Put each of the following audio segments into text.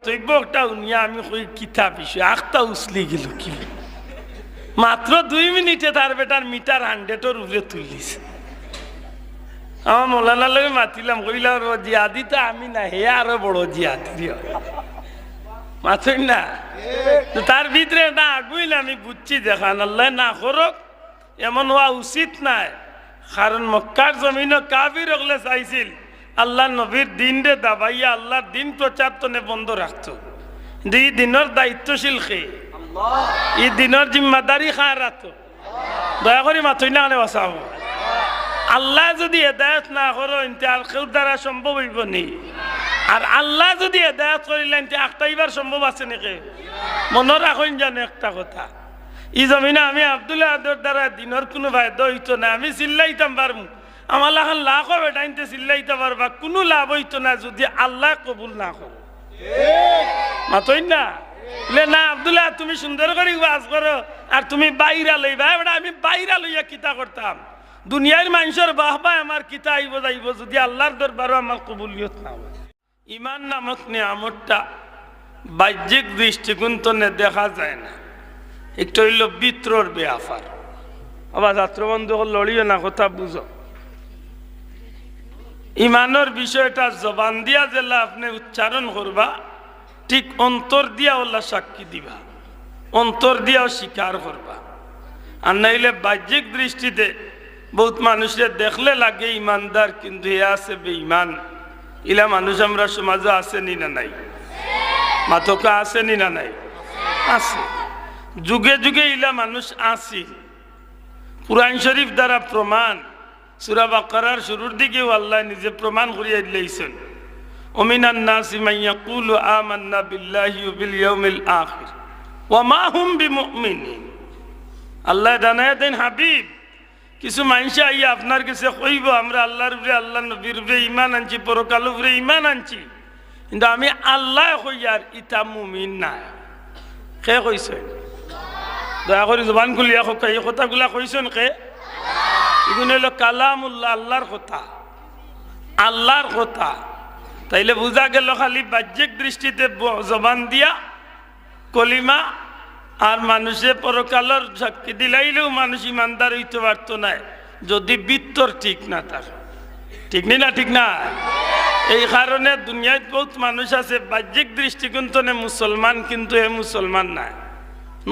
বক্তব্য একটা উনিয়া আমি কই কিতাব বিষয় আখটা উছলি গেল কি মাত্র 2 মিনিটে তার বেটার মিটার 100-এর উপরে তুলিছে। আমার মৌলানা লগে মাতিলাম কইলাম জিয়াদি তো আমি না হে আরো বড় জিয়াদি মাথুই না তো তার ভিতরে না আগুইলে আমি বুঝছি দেখান আল্লাহ না করক এমন হওয়া উচিত নাই। কারণ মক্কার জমিনও কাফির হলে চাইছিল আল্লাহ নবীর দিন রে দাবাইয়া আল্লাহর দিন প্রচার তনে বন্ধ রাখতো। এই দিনের দায়িত্বশীল খে এই দিনের জিম্মাদারি খা রাখতো। দয়া করে মাথুই না হলে বাঁচাব। আল্লাহ যদি হেদায়ত না করো ইনতে আর কেউ দ্বারা সম্ভব হইব নি। আর আল্লাহ যদি হেদায়ত করিলেন একটাইবার সম্ভব আছে নাকি? মনে রাখুন জানো একটা কথা, ই জমিনে আমি আব্দুল্লাহ আদর দ্বারা দিনের কোনো ফায়দা হইতো না। আমি চিল্লাইতাম পারবো, আমার লাখান লাখও বেটাইতে চিল্লাইতে পারবা, কোনো লাভ হইতো না যদি আল্লাহ কবুল না করো। মাতই না না আব্দুল্লাহ তুমি সুন্দর করে ওয়াজ করো আর তুমি বাইরা লইবা, এবার আমি বাইরা লইয়া কিতা করতাম। দুনিয়ার মানুষের বাহবা আমার কিতা আইব যাইব যদি আল্লাহর দরবারও আমার কবুলিয়ত না হয়। ইমান নামক নিয়ামতটা বাহ্যিক দৃষ্টিকোণ তো দেখা যায় না, একটু হইল বিত্রর বেআফার। আবার ছাত্রবন্ধু লড়িও না, কথা বুঝো। ইমানের বিষয়টা জবান দিয়া যেলা আপনি উচ্চারণ করবা, ঠিক অন্তর দিয়া ওলা সাক্ষী দিবা, অন্তর দিয়াও স্বীকার করবা। আর নাইলে বাহ্যিক দৃষ্টিতে বহুত মানুষের দেখলে লাগে ইমানদার, কিন্তু এ আছে বেঈমান। ইলা মানুষ আমরা সমাজে আসেনি না নাই? মাতকা আসেনি না নাই? আছে। যুগে যুগে ইলা মানুষ আসি। কুরআন শরীফ দ্বারা প্রমাণ, সূরা বাকারার শুরুর দিকেও আল্লাহ নিজে প্রমাণ করিয়া দিয়েছেন, ওমিনান নাসি মান ইয়াকুলু আমান্না বিল্লাহি ওয়া বিল ইয়াউমিল আখির ওয়া মা হুম বিমুমিনিন। আল্লাহ জানায় দেন হাবিব, কিছু মানুষ আইয়া আপনার কাছে কইব আমরা আল্লাহর উপরে আল্লাহ নবীর উপরে ইমান আনছি, পরকালের উপরে ইমান আনছি, কিন্তু আমি আল্লাহ কইয়ার ইতা মুমিন না। কে কইছে? দয়া করে জবান খুলিয়া কোকা এই কথাগুলা কইছেন কে? এগুলো হলো কালামুল্লাহ, আল্লাহর কথা, আল্লাহর কথা। তাইলে বোঝা গেল খালি বাহ্যিক দৃষ্টিতে জবান দিয়া কলিমা আর মানুষে পরকালের সাক্ষী দিলাইলেও মানুষ ইমানদার হইতে পারতো না যদি বিত্তর ঠিক না থাকে। ঠিক নেই না? ঠিক না? এই কারণে দুনিয়ায় বহুত মানুষ আছে বাহ্যিক দৃষ্টিকোণ তো মুসলমান, কিন্তু এ মুসলমান না।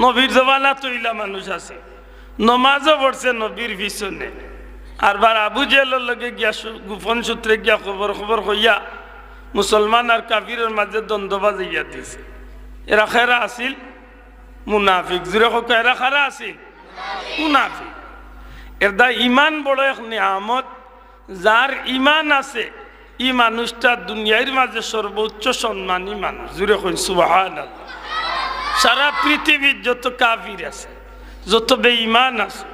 নবীর জবানা তৈলা মানুষ আছে, নমাজও পড়ছে নবীর পিছনে, আর বার আবু জেলের লগে গিয়া গোপন সূত্রে গিয়া খবর হইয়া মুসলমান আর কাফিরের মাঝে দ্বন্দ্ববাজ ইয়া দিছে। এরা খেরা আসিল মুনাফিক। জুড়ে হোক এরা খারা আসিল মুনাফিক। এর দা ইমান বড় এক নিয়ামত। যার ইমান আছে ই মানুষটা দুনিয়ার মাঝে সর্বোচ্চ সম্মানী মানুষ। জুড়ে কইন সুবহানাল্লাহ। সারা পৃথিবীর যত কাফির আছে, যত বেঈমান আছে,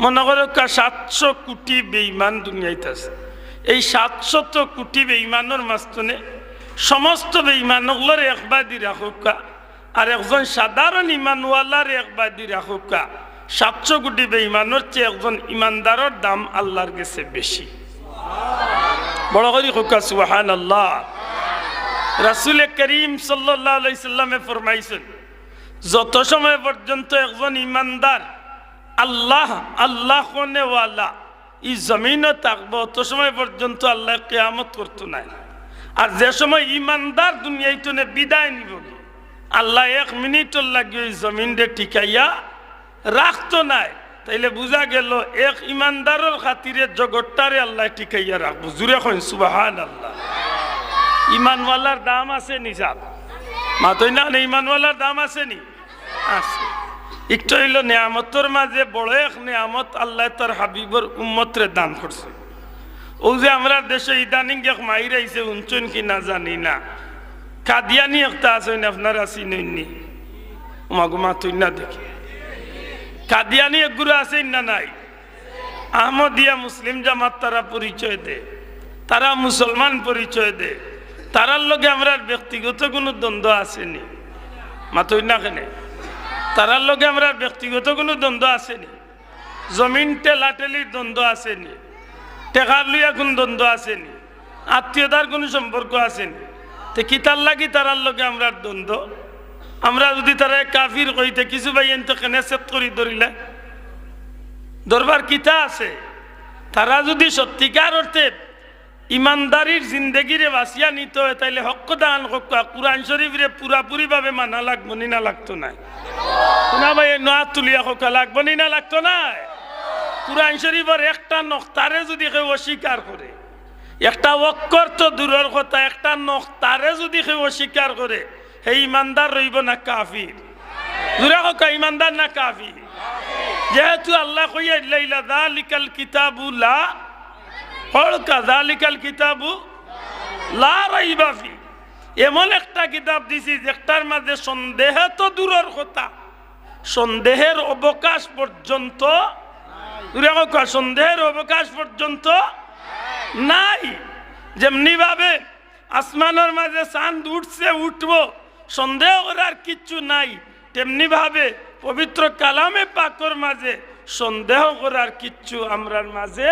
মনে করো 700 কোটি বেঈমান দুনিয়াতে আছে। এই 700 কোটি বেঈমানের মাঝখানে সমস্ত বেঈমানগুলোর একবাদি রাখুকা আর একজন সাধারণ ইমানওয়ালার একবাদি রাখুকা, 700 কোটি বেঈমানের চেয়ে একজন ইমানদারের দাম আল্লাহর কাছে বেশি। বড় করে হুকা সুবহানাল্লাহ। রাসূল করিম সাল্লাল্লাহু আলাইহি সাল্লামে ফরমাইছেন, যত সময় পর্যন্ত একজন ইমানদার আল্লাহ আল্লাহ কোনেওয়ালা এই জমিনে থাকবো, অত সময় পর্যন্ত আল্লাহ কিয়ামত করতো না। আর যে সময় ইমানদার দুনিয়ায় তো বিদায় নিব, আল্লাহ 1 মিনিটর লাগে ওই জমিনটা টিকাইয়া রাখতো নাই। তাইলে বোঝা গেল এক ইমানদারের খাতিরে জগৎটারে আল্লাহ টিকাইয়া রাখবো। জুড়ে কইন সুবহানাল্লাহ। ইমানওয়ালার দাম আছে নি? সাহেব মাতই না, ইমানওয়ালার দাম আছে নি? আছে। একটু হইল নিয়ামতর মাঝে বড় এক নিয়ামত আল্লাহ তার হাবিবর উম্মতরে দান করছে। ও যে আমরা দেশে ইদানিং এক মাইর আইছে উনচুন কি না জানি না, কাদিয়ানি একটা আছেন আপনারা চিনেননি? মাগো মাতই না দেখি কাদিয়ানি একগুলো আছেন না নাই? আহমদিয়া মুসলিম জামাত তারা পরিচয় দে, তারা মুসলমান পরিচয় দে, তারার লগে আমরা ব্যক্তিগত কোনো দ্বন্দ্ব আসেনি। মাতই না কেন? তারার লগে আমরা ব্যক্তিগত কোনো দ্বন্দ্ব আসেনি। জমিন টেলাটেলির দ্বন্দ্ব আসেনি, টেকার লইয়া কোনো দ্বন্দ্ব আসেনি, আত্মীয়তার কোনো সম্পর্ক আসেনি। তে কিতার লাগি তারার লগে আমরা দ্বন্দ্ব আমরা যদি তারা কাফির কইতে কিছু ভাই এনতে কেনে সেট করি ধরিলে দরবার কিতা আছে তারা যদি সত্যিকার অর্থে ইমানদারির জিন্দগিরে বাঁচিয়া নিতে হয় তাইলে হক দান কুরআন শরীফরে পুরাপুরি ভাবে মানা লাগবো নি না লাগতো না না ভাই নোয়া তুলিয়া হকা লাগবো নি না লাগতো না কুরআন শরীফের একটা নক্তারে যদি কেউ অস্বীকার করে একটা অক্ষর তো দূরের কথা একটা নক্তারে যদি কেউ অস্বীকার করে এই ইমানদার রইব না কাফির দূরে হকা ইমানদার না কাফির যেহেতু আল্লাহ কইয়া লাইলা যালিকাল কিতাবু লা হলকা যালিকাল কিতাবু লা রাইবা ফি এমন একটা কিতাব দিছি যেটার মাঝে সন্দেহ তো দূরের কথা সন্দেহের অবকাশ পর্যন্ত সন্দেহের অবকাশ পর্যন্ত নাই যেমনি ভাবে আসমানের মাঝে চাঁদ উঠছে উঠবো সন্দেহ করার কিচ্ছু নাই তেমনি ভাবে পবিত্র কালামে পাকর মাঝে সন্দেহ করার কিচ্ছু আমরার মাঝে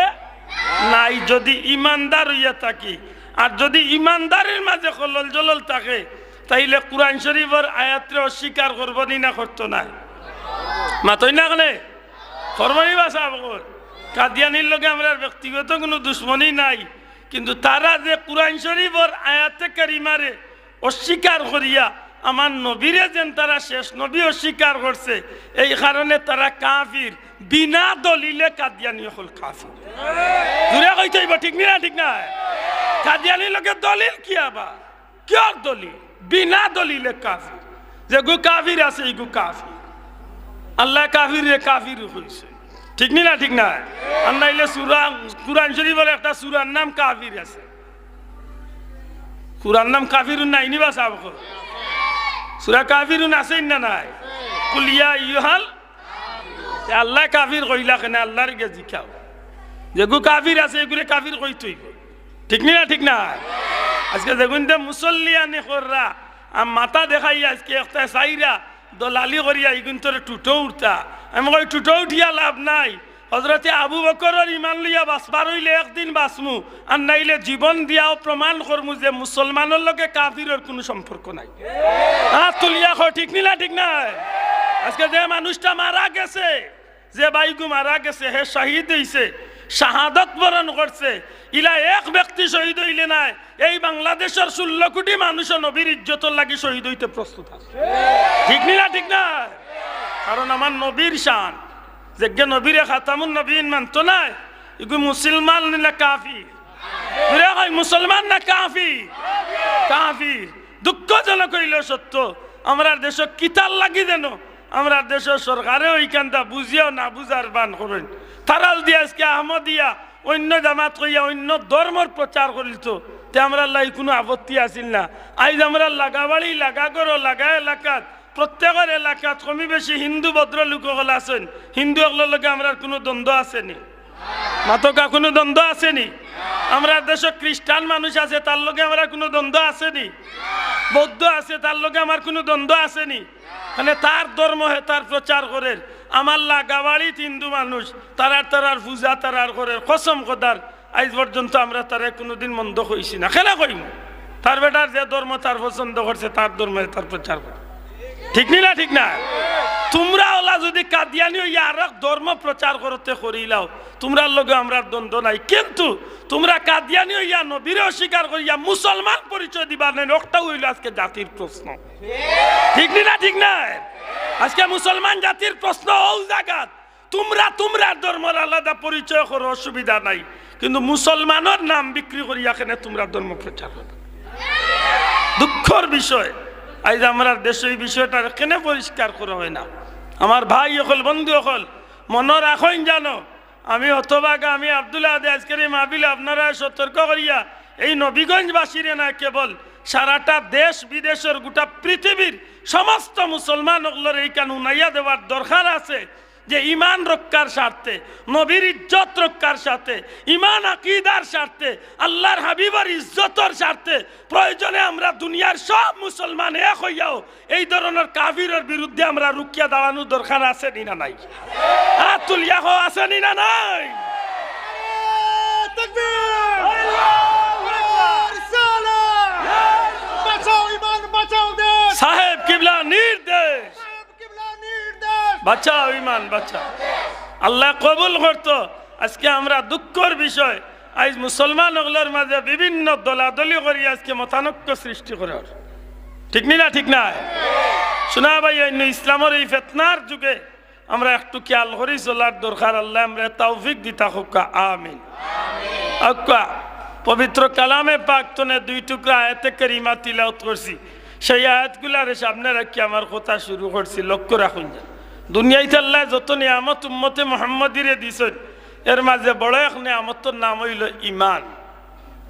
নাই যদি ইমানদার হইয়া থাকি আর যদি ইমানদারের মাঝে খলল জলল থাকে তাইলে কুরআন শরীফের আয়াতরে অস্বীকার করব না করতো না মাতই না কেন ফরমানি ভাষা কাদিয়ানির লগে আমরা ব্যক্তিগত কোনো দুশ্মনী নাই কিন্তু তারা যে কুরআন শরীফের আয়াতে কারিমারে অস্বীকার করিয়া আমার নবীরে যেন তারা শেষ নবী অস্বীকার করছে এই কারণে তারা কাফির বিনা দলিলে কাদিয়ানি হল কাফির দূরে কইতে হইব ঠিক না ঠিক না কাদিয়ানির লগে দলিল কি আবা কিয়র দলিল বিনা দলিলে কাফির যে গু কাফির আছে ইগু কাফির আল্লাহ কাফির রে কাফির হইছে ঠিক না ঠিক না আর নাইলে সূরা কুরআন শরীফের একটা সূরার নাম কাফির আছে কুরআন নাম কাফিরুন নাই নিবা সাবক সূরা কাফিরুন আছে না নাই কুল ইয়া আইয়ুহাল আল্লাহ কাফির কইলা কেন আল্লাহর গে জিকাও যে গু কাফির আছে এগুরে কাফির কই তুই ঠিক না আজকে দেখুন যে মুসল্লিয়ানি কররা আর মাথা দেখাই আজকে একটা সাইরা দলালি করিয়া ইগুন তোরে টুটো উঠতা আমি কই টুটো উঠিয়া লাভ নাই হযরতে আবু বকরের ঈমান লইয়া বাঁচবার হইলে একদিন বাঁচমু আর নাইলে জীবন দিয়াও প্রমাণ করমু যে মুসলমানের লগে কাফিরের কোনো সম্পর্ক নাই তুলিয়া কো ঠিক না আজকে যে মানুষটা মারা গেছে যে বাইগু মারা গেছে হে শহীদ হইছে শাহাদত বরণ করছে ইলা এক ব্যক্তি শহীদ হইলে নাই এই বাংলাদেশের 16 কোটি মানুষ নবীর ইজ্জতের লাগি শহীদ হইতে প্রস্তুত আছে ঠিক না কারণ আমার নবীর শান যে নবীর খাতামুন নবীন মানতো না এগু মুসলমান না কাফির পুরা হয় মুসলমান না কাফির দুঃখজনক হইল সত্য আমরা দেশ কিতাল লাগি দেন আমরা দেশ সরকারে ওইখানটা বুঝিয়াও না বুঝার বান করেন তারাল দিয়া আজকে আহমদিয়া অন্য জামাত কইয়া অন্য ধর্মর প্রচার করিত তে আমরা লাই কোনো আপত্তি আসিল না আজ আমরা লাগাবাড়ি লাগা করো লাগা এলাকাত প্রত্যেকের এলাকাত কমি বেশি হিন্দু ভদ্র লোকসকল আছেন হিন্দু সকলের লগে আমরা কোনো দ্বন্দ্ব আসেনি মাতকা কোনো দ্বন্দ্ব আসেনি আমরা দেশ খ্রিস্টান মানুষ আছে তার লগে আমরা কোনো দ্বন্দ্ব আসেনি বৌদ্ধ আছে তার লগে আমার কোনো দ্বন্দ্ব আসেনি মানে তার ধর্ম তার প্রচার করেন আমার লাগাবাড়িত হিন্দু মানুষ তারার পূজা তারার করে কসম খোদার আজ পর্যন্ত আমরা তারা কোনোদিন মন্দ হইছি না কেন কইম তার বেটার যে ধর্ম তার পছন্দ করছে তার ধর্মে তার প্রচার করে ঠিক না তোমরা ওলা যদি কাদিয়ানি হইয়া আর ধর্ম প্রচার করতে করিলাও তোমরা লগে আমরা দ্বন্দ্ব নাই কিন্তু তোমরা কাদিয়ানি হইয়া নবীরে অস্বীকার করিয়া মুসলমান পরিচয় দিবা নেই ওটাও হইল আজকে জাতির প্রশ্ন ঠিক না আজকে মুসলমান জাতির প্রশ্ন ও জায়গাত তোমরা ধর্মের আলাদা পরিচয় করো অসুবিধা নাই কিন্তু মুসলমানের নাম বিক্রি করিয়া কেনে তোমরা ধর্ম প্রচার করো দুঃখের বিষয় আজ আমরা দেশে এই বিষয়টা কেন পরিষ্কার করা হয় না আমার ভাই হল বন্ধু হল মনে রাখেন জানো আমি হতভাগা আমি আব্দুল্লাহ আদে আজকের এই মাহফিলে আপনারা সতর্ক করিয়া এই নবীগঞ্জবাসীরে না কেবল সারাটা দেশ বিদেশের গোটা পৃথিবীর সমস্ত মুসলমান হকলের এই কানুন উনাইয়া দেওয়ার দরকার আছে যে ইমান রক্ষার স্বার্থে নবীর ইজ্জত রক্ষার স্বার্থে ইমান আকীদার স্বার্থে আল্লাহর হাবিবের ইজ্জতের স্বার্থে প্রয়োজনে আমরা দুনিয়ার সব মুসলমান এক হইয়াও এই ধরনের কাফিরের বিরুদ্ধে আমরা রুকিয়া দাঁড়ানোর দরকার আছে না নাই তুলিয়া আছে না নাই বাঁচাও দেশ, সাহেব কিবলা নির্দেশ, সাহেব কিবলা নির্দেশ, বাঁচাও ইমান বাঁচাও। আল্লাহ কবুল করতো। আজকে আমরা দুঃখের বিষয় আজ মুসলমান ওগুলোর মাঝে বিভিন্ন দলাদলি করি আজকে মতানৈক্য সৃষ্টি করে। ঠিক না ঠিক না শোনা ভাই, ইসলামের এই ফেতনার যুগে আমরা একটু খেয়াল করি চলার দরকার। আল্লাহ আমরা তৌফিক দিতা হোক, আমিন। পবিত্র কালামে পাক তনে 2 টুকরা আয়াতে কারিমা তিলাওয়াত করছি। সেই আয়াতগুলার সামনে রাখি আমার কথা শুরু করছি। লক্ষ্য রাখুন, দুনিয়াতে আল্লাহ যত নিয়ামত উম্মতে মুহাম্মদিরে দিছেন, এর মাঝে বড় এক নিয়ামতের নাম হইল ইমান।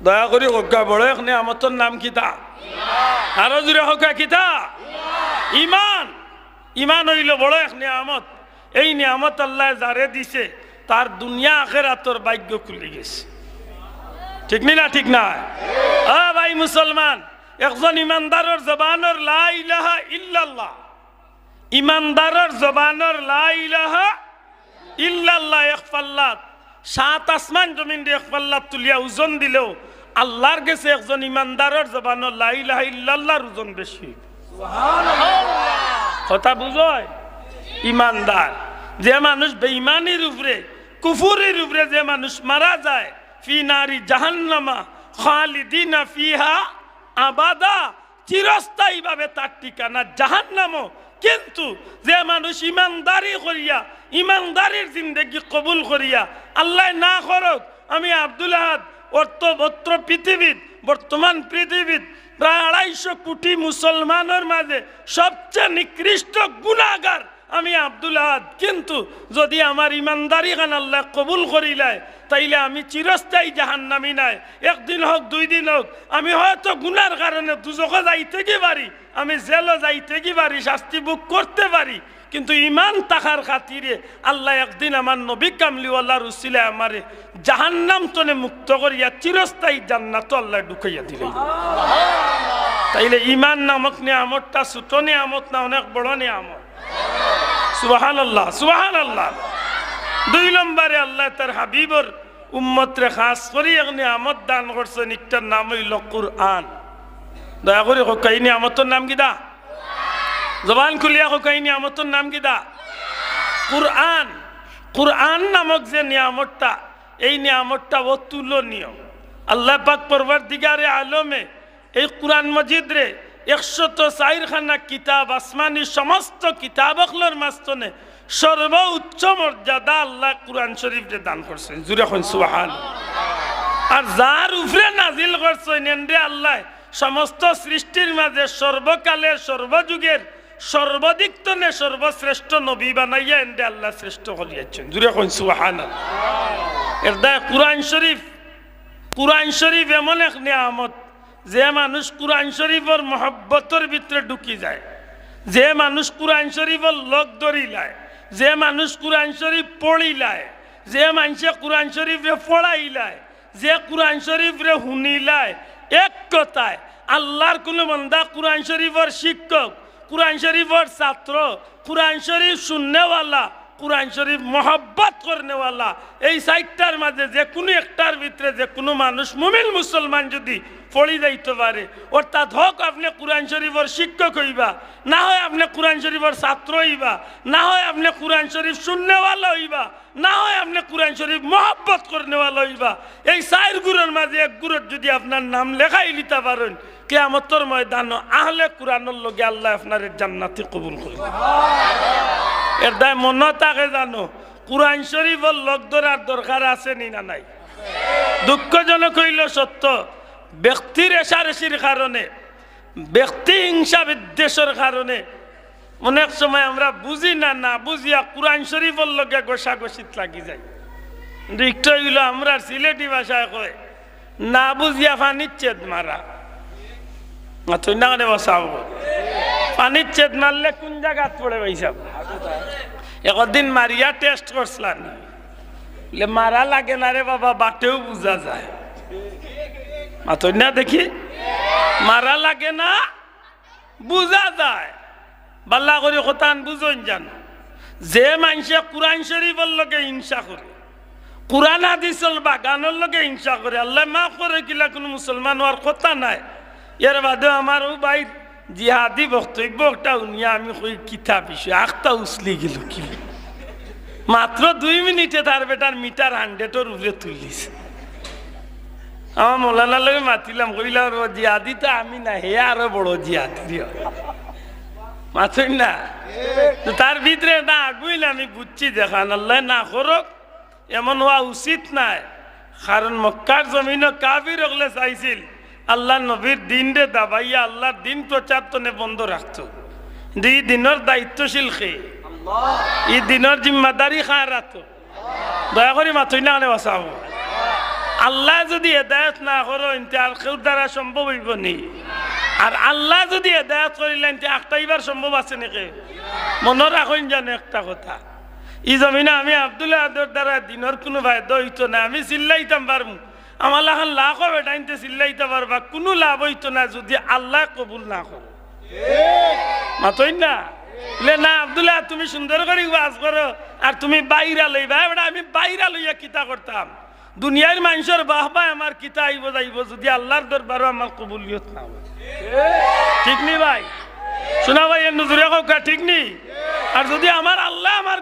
দয়া করি হোকা, বড় এক নিয়ামতের নাম কিতা? আরো জুড়ে হোকা কিতা? ইমান। ইমান হইল বড় এক নিয়ামত। এই নিয়ামত আল্লাহ যারে দিছে তার দুনিয়া আখিরাতের ভাগ্য খুলে গেছে। ঠিক না ঠিক না? ভাই মুসলমান, একজন ইমানদারের জবানের লা ইলাহা ইল্লাল্লাহ, ইমানদারের জবানের লা ইলাহা ইল্লাল্লাহ এক পাল্লাত 7 আসমান জমিন দিয়ে এক পাল্লাত তুলিয়া ওজন দিলেও আল্লাহর কাছে একজন ইমানদারের জবানের লা ইলাহা ইল্লাল্লাহর ওজন বেশি। কথা বুঝয়? ইমানদার যে মানুষ বেঈমানির উপরে, কুফুরির উপরে যে মানুষ মারা যায়, ফি নারি জাহান্নামা খালিদিনা ফিহা আবাদা, চিরস্থায়ী ভাবে তার ঠিকানা জাহান্নামও। কিন্তু যে মানুষ ইমানদারি করিয়া, ইমানদারির জিন্দেগি কবুল করিয়া, আল্লাহ না করক আমি আব্দুল আহাদ অত্র পৃথিবীত, বর্তমান পৃথিবীত প্রায় 250 কোটি মুসলমানের মাঝে সবচেয়ে নিকৃষ্ট গুনাহগার আমি আব্দুল আহাদ। কিন্তু যদি আমার ইমানদারি খান আল্লাহ কবুল করিলায়, তাইলে আমি চিরস্থায়ী জাহান্নামী নাই। একদিন হোক 2 দিন হোক আমি হয়তো গুনার কারণে দুজকে যাইতে কি পারি, আমি জেলও যাইতে কি পারি, শাস্তি ভোগ করতে পারি। কিন্তু ইমান থাকার খাতিরে আল্লাহ একদিন আমার নবী কামলিওয়ালার উসিলে আমারে জাহান্নাম তনে মুক্ত করিয়া চিরস্থায়ী জান্নাত আল্লাহ ঢুকাইয়া দিলেন। তাইলে ইমান নামক নিয়ামতটা ছোট নিয়ামত না, অনেক বড় নিয়ামত। সুবহানাল্লাহ সুবহানাল্লাহ। 2 নম্বরে আল্লাহ তার হাবিবর উম্মতরে খাস করে এক নিয়ামত দান করছেন, একটার নাম হইল কুরআন। দয়া করে হোক, এই নিয়ামতের নাম কিদা? জবান খুলিয়া হোক, এই নিয়ামতের নাম কিদা? কুরআন। কুরআন নামক যে নিয়ামতটা, এই নিয়ামতটা অতুলনীয়। আল্লাহ পাক পরওয়ারদিগারে আলমে এই কুরআন মজিদ রে 104 খানা কিতাব, আসমানি সমস্ত কিতাবগুলোর মাঝখানে সর্বোচ্চ মর্যাদা আল্লাহ কুরআন শরীফ রে দান করছেন। জুরে হন সুবহানাল্লাহ। আর যার উপরে নাজিল করছেন এন্ডে আল্লাহ সমস্ত সৃষ্টির মাঝে সর্বকালের, সর্বযুগের, সর্বদিকতনে সর্বশ্রেষ্ঠ নবী বানাইয়া এন্ডে আল্লাহ শ্রেষ্ঠ করিয়াছেন। জুরে হন সুবহানাল্লাহ। এর দায় কুরআন শরীফ। কুরআন শরীফ এমন এক নিয়ামত, যে মানুষ কুরআন শরীফের মহব্বতের ভিতরে ঢুকি যায়, যে মানুষ কুরআন শরীফের লগ ধরিলায়, যে মানুষ কুরআন শরীফ পড়িলায়, যে মানুষে কুরআন শরীফে পড়াইলায়, যে কুরআন শরীফরে শুনিলায়, এক কথায় আল্লাহর কোন বান্দা কুরআন শরীফের শিক্ষক, কুরআন শরীফের ছাত্র, কুরআন শরীফ শুননেওয়ালা, কুরআন শরীফ মহব্বত করনেওয়ালা, এই 4টার মাঝে যে কোনো একটার ভিতরে যে কোনো মানুষ মুমিন মুসলমান যদি পড়ি যাইতে পারে, অর্থাৎ হোক আপনি কুরআন শরীফের শিক্ষক হইবা, না হয় আপনি কুরআন শরীফের ছাত্র হইবা, না হয় আপনি কুরআন শরীফ শুননেওয়ালা হইবা, না হয় আপনি কুরআন শরীফ মহব্বত করনেওয়ালা হইবা, এই 4 গুণের মাঝে এক গুণের যদি আপনার নাম লেখাই লিতে পারেন, কিয়ামতের ময়দান আহলে কুরআনের লগে আল্লাহ আপনার জান্নাতে কবুল করবে। এর দায় মনে থাকে জানো, কুরআন শরীফের লোক ধরার দরকার আছে নি না নাই? দুঃখজনক হইল সত্য, ব্যক্তির রেশারেশির কারণে, ব্যক্তি হিংসা বিদ্বেষের কারণে অনেক সময় আমরা বুঝি না, না বুঝিয়া কুরআন শরীফের লগে গোসাগসিত লাগি যায়। একটু হইল আমরা সিলেটি ভাষায় কয় না বুঝিয়া পানির চেদ মারা। বসাব পানির চেদ মারলে কোন জায়গাত পড়ে পাইসাব? একদিন মারিয়া টেস্ট করছিলাম, মারা লাগে না রে বাবা, বাটেও বুঝা যায়। মাথই না দেখি মারা লাগে না, বুঝা যায়। বাল্লা করে কোথান বুঝন জান, যে মানুষে কুরআন শরীফের লগে হিংসা করে, কুরআন হাদিসের বাগানের লগে হিংসা করে, আল্লাহ মাফ করে কিলা কোনো মুসলমান হওয়ার কথা নাই। এর বাদে আমার ও ভাই জিহাদি বক্তব্য একটা উনিয়া আমি কই কিতাব বিষয় আখতা উসলি গেল কি মাত্র 2 মিনিটে তার বেটার মিটার 100-এর উপরে তুলিস আমার মৌলানার লগে মাতিলাম কইলাম জিহাদি তো আমি না হে আরো বড় জিহাদি মাথুই না তো তার ভিতরে না আগুইল আমি বুঝছি দেখান আল্লাহ না করক এমন হওয়া উচিত নাই কারণ মক্কার জমিনও কাফির হলে চাইছিল আল্লাহ নবীর দিন রে দাবাইয়া আল্লাহর দিন প্রচার তনে বন্ধ রাখত দুই দিনের দায়িত্বশীল খেয়ে এই দিনের জিম্মাদারি খায় রাখত দয়া করে মাথুই না আনে বাঁচাবো আল্লাহ যদি হেদায়ত না করো ইনতে আর কেউ দ্বারা সম্ভব হইব নি আর আল্লাহ যদি হেদায়ত করিলেন একটাইবার সম্ভব আছে নাকি মনে রাখুন জানো একটা কথা এই জমিনে আমি আব্দুল্লাহ আদর দ্বারা দিনের কোনো বাধ্য হইতো না আমি চিল্লাইতাম পারবো আমার লাখান লাখ হবে টাইমতে চিল্লাইতে পারবা কোনো লাভ হইতো না যদি আল্লাহ কবুল না করো মাতই না বলে না আব্দুল্লাহ তুমি সুন্দর করে ওয়াজ করো আর তুমি বাইরা লইবা এবার আমি বাইরা লইয়া কিতা করতাম দুনিয়ার মানুষের বাহবা আমার কিতা আইব যাইব যদি আল্লাহর দরবারও আমার কবুলিয়ত না হয় ঠিক নি ভাই শোনা ভাই এর নজরে কথা ঠিক নি আর যদি আমার আল্লাহ আমার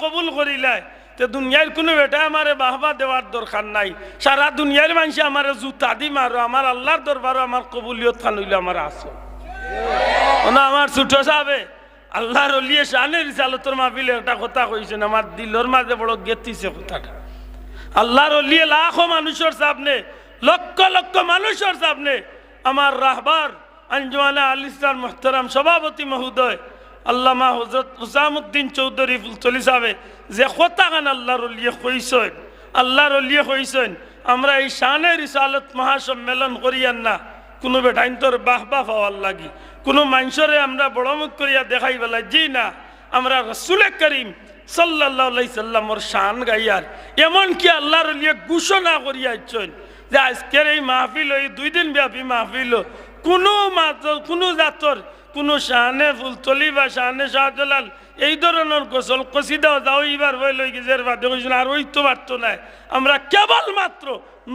কবুল করিলে তো দুনিয়ার কোনো বেটা আমার বাহবা দেওয়ার দরকার নাই সারা দুনিয়ার মানুষ আমার জুতা দি মারো আমার আল্লাহর দরবারও আমার কবুলিয়ত খান হইলে আমার আসো না আমার ছোট সাহেবে আল্লাহর অলিয়ে শানে রিসালতর মাহফিলে একটা কথা কইছেন আমার দিলর মাঝে বড় গেতিছে কথাটা আল্লাহর অলিয়ে লাখো মানুষের সামনে লক্ষ লক্ষ মানুষের সামনে আমার রাহবার আঞ্জুমানে আল ইসলাম মুহতারাম সভাপতি মহোদয় আল্লামা হযরত হুসামউদ্দিন চৌধুরী ফুলতলি সাহেব যে কথাখান আল্লাহর অলিয়ে কইছেন আল্লাহর অলিয়ে কইছেন আমরা এই শানে রিসালত মহাসম্মেলন করিয়ান না কোনো বেটাইন তোর বাহবা পাওয়ার লাগি কোনো মানুষরে আমরা বড় মুখ করিয়া দেখাই বেলা জি না আমরা রাসূল করিম সাল্লাল্লাহু আলাইহি সাল্লামর শান গাইয়ার এমনকি আল্লাহর লিয়ে ঘোষণা করিয়াছেন যে আজকের এই মাহফিল এই 2 দিন ব্যাপী মাহফিল কোনো জাতর কোনো শানে ফুলতলি বা শানে শাহজালাল এই ধরনের গোসল কসিদাও যাও এবার হয়ে লই গেছে বাদে কইছেন আর ওই তো পারতো না আমরা কেবলমাত্র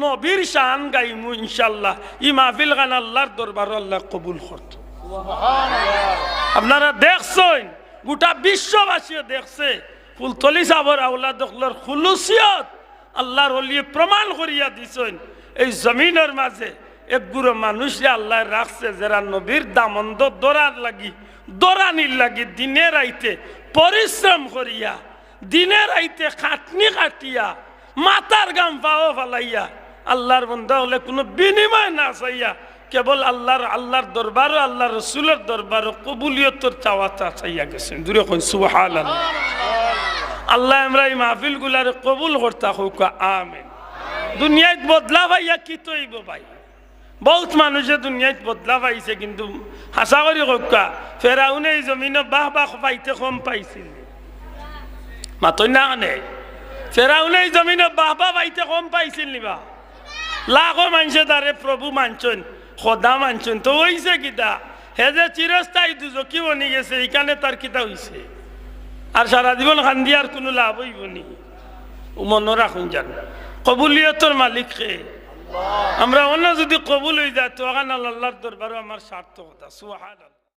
নবীর শান গাইমু ইনশাআল্লাহ এই মাহফিল গান আল্লাহর দরবার আল্লাহ কবুল করত আপনারা দেখছেন গোটা বিশ্ববাসী দেখছে ফুলতলি সাবর আওলাদ দখলর খুলুসিয়ত আল্লাহর ওলিয়ে প্রমাণ করিয়া দিছেন এই জমিনের মাঝে এক গুরু মানুষে আল্লাহ রাখছে যারা নবীর দামন্দ দরার লাগি দরানির লাগি দিনে রাইতে পরিশ্রম করিয়া দিনে রাইতে খাটনি কাটিয়া মাথার গাম পাও ফালাইয়া আল্লাহর বন্ধা হলে কোনো বিনিময় না চাইয়া কেবল আল্লাহর দরবার আল্লাহ রসুলের দরবার কবুলিয়তর চাওয়াটা চাইয়া গেছেন দূরে কোন সুবহানাল্লাহ আল্লাহ আমরা এই মাহফিল গুলার কবুল করতা হোক আমিন দুনিয়ায় বদলা ভাইয়া কি তৈব ভাই বহুত মানুষে দুনিয়ায় বদলা পাইছে কিন্তু হাসা করি কোকা ফেরাউনে এই জমিনে বাহ পাইতে কম পাইছিল মাতই না নে ফেরাউনে এই জমিনে বাহ পাইতে কম পাইছিল নিবা লাখো মানুষে তারে প্রভু মানছেন খোদা মানছেন তো হইছে কিতা হে যে চিরস্থায়ী দুজকি বনি গেছে এইখানে তার কিতা হইছে আর সারা জীবন খান্দিয়ার কোনো লাভ হইব নি মনে রাখুন জান কবুলিয়তর মালিক কে আমরা অন্য যদি কবুল হয়ে যায় তো আল্লাহর দরবারে আমার সার্থকতা সুবহানাল্লাহ।